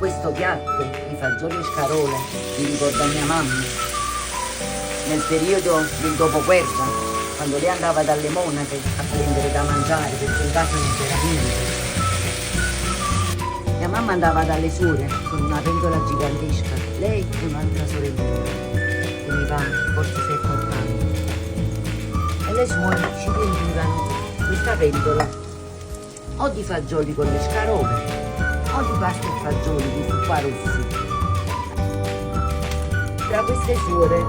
questo piatto di fagioli e scarole mi ricorda mia mamma nel periodo del dopoguerra, quando lei andava dalle monache a prendere da mangiare perché in casa non c'era niente. Mia mamma andava dalle suore con una pentola gigantesca, lei e un'altra sorellina, teneva forse 7-8 anni, e le suore ci riempivano questa pentola o di fagioli con le scarole o di pasta e fagioli di zuppa rossi. Tra queste suore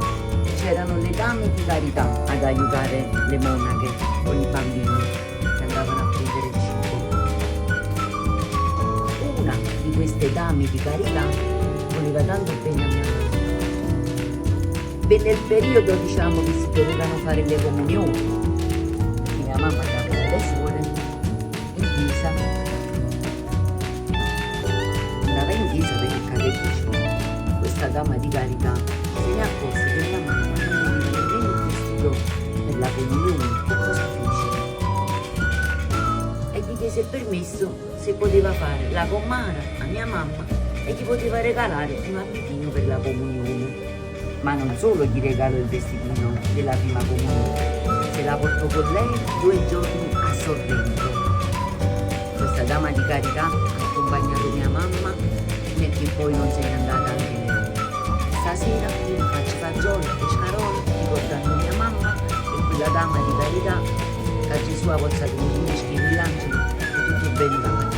c'erano le dame di carità ad aiutare le monache con i bambini che andavano a prendere il cibo. Una di queste dame di carità voleva tanto bene a mia mamma. Venne il periodo, diciamo, che si dovevano fare le comunioni. Mia mamma andava dalle suore in chiesa, andava in chiesa per il catechismo. Questa dama di carità se ne accorse che mia mamma non voleva nemmeno il vestito per la comunione. Che cosa fece? E gli chiese il permesso se poteva fare la commara a mia mamma e gli poteva regalare un abitino per la comunione. Ma non solo gli regalò il vestitino della prima comunione, se la portò con lei 2 giorni a Sorrento. Questa dama di carità ha accompagnato mia mamma perché poi non se n'è andata anche lei. Stasera io faccio fagioli e scarole ricordando mia mamma e quella dama di carità che Gesù ha portato un 15 che mi lanciano e tutto bene da mangiare.